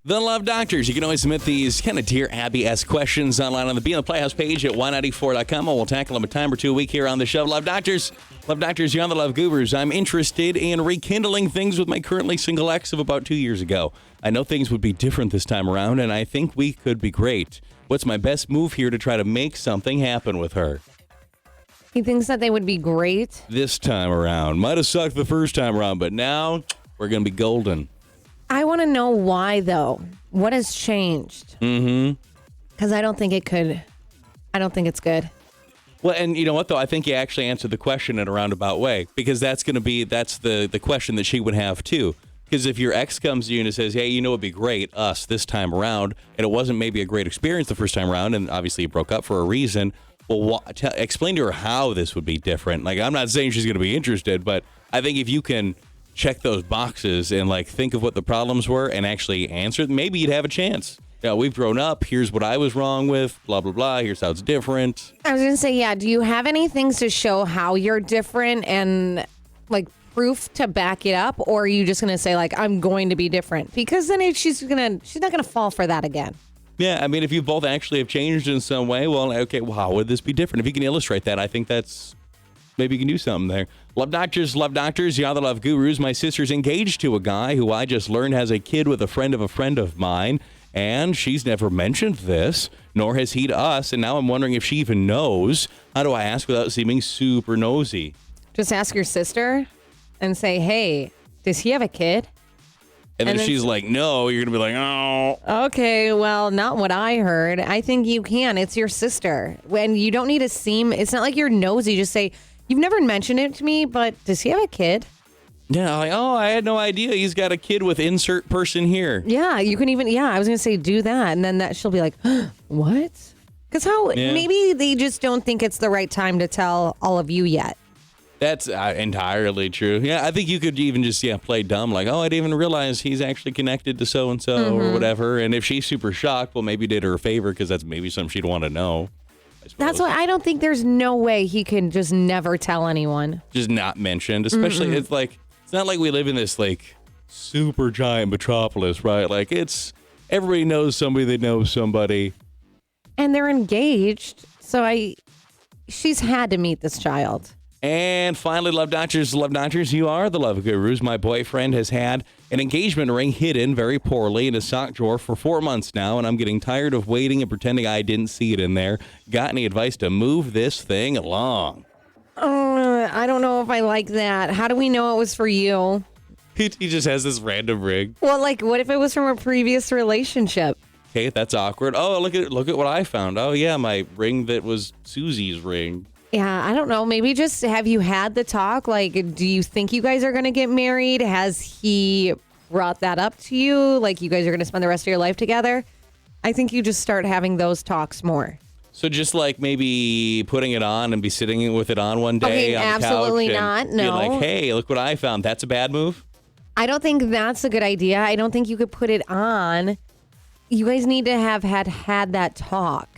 The Love Doctors. You can always submit these kind of Dear Abby-esque questions online on the Be on the Playhouse page at y94.com, and we'll tackle them a time or two a week here on the show. Love Doctors. Love Doctors, you're on the Love Gurus. I'm interested in rekindling things with my currently single ex of about 2 years ago. I know things would be different this time around, and I think we could be great. What's my best move here to try to make something happen with her? He thinks that they would be great. This time around. Might have sucked the first time around, but now we're going to be golden. I want to know why, though. What has changed? Because I don't think it could. I don't think it's good. Well, and you know what, though? I think you actually answered the question in a roundabout way, because that's the question that she would have, too. Because if your ex comes to you and says, hey, you know, it'd be great, us, this time around, and it wasn't maybe a great experience the first time around, and obviously you broke up for a reason, well, explain to her how this would be different. Like, I'm not saying she's going to be interested, but I think if you can check those boxes and, like, think of what the problems were and actually answer it, maybe you'd have a chance. You know, we've grown up. Here's what I was wrong with, blah, blah, blah. Here's how it's different. I was going to say, yeah, do you have any things to show how you're different and, like, proof to back it up? Or are you just going to say, like, I'm going to be different? Because then she's not going to fall for that again. Yeah, I mean, if you both actually have changed in some way, well, okay, well, how would this be different? If you can illustrate that, I think that's... maybe you can do something there. Love Doctors, you're the Love Gurus. My sister's engaged to a guy who I just learned has a kid with a friend of mine, and she's never mentioned this, nor has he to us, and now I'm wondering if she even knows. How do I ask without seeming super nosy? Just ask your sister and say, hey, does he have a kid? And then she's like, no, you're going to be like, oh. Okay, well, not what I heard. I think you can. It's your sister. When you don't need to seem, it's not like you're nosy. Just say, you've never mentioned it to me, but does he have a kid? Yeah, like, oh, I had no idea. He's got a kid with insert person here. Yeah, you can even, I was going to say do that. And then she'll be like, what? Because maybe they just don't think it's the right time to tell all of you yet. That's entirely true. Yeah, I think you could even just, play dumb. Like, oh, I didn't even realize he's actually connected to so-and-so or whatever. And if she's super shocked, well, maybe did her a favor because that's maybe something she'd want to know. That's why I don't think there's no way he can just never tell anyone. Just not mentioned. Especially, it's not like we live in this, like, super giant metropolis, right? Like, everybody knows somebody that knows somebody. And they're engaged. So she's had to meet this child. And finally, Love Doctors, you are the Love Gurus. My boyfriend has had an engagement ring hidden very poorly in his sock drawer for 4 months now, and I'm getting tired of waiting and pretending I didn't see it in there. Got any advice to move this thing along? I don't know if I like that. How do we know it was for you? He just has this random ring. Well, like, what if it was from a previous relationship? Okay, that's awkward. Oh, look at what I found. Oh, yeah, my ring that was Susie's ring. Yeah, I don't know. Maybe just have you had the talk? Like, do you think you guys are going to get married? Has he brought that up to you? Like, you guys are going to spend the rest of your life together? I think you just start having those talks more. So just like maybe putting it on and be sitting with it on one day on the absolutely couch not. No. Be like, hey, look what I found. That's a bad move? I don't think that's a good idea. I don't think you could put it on. You guys need to have had that talk.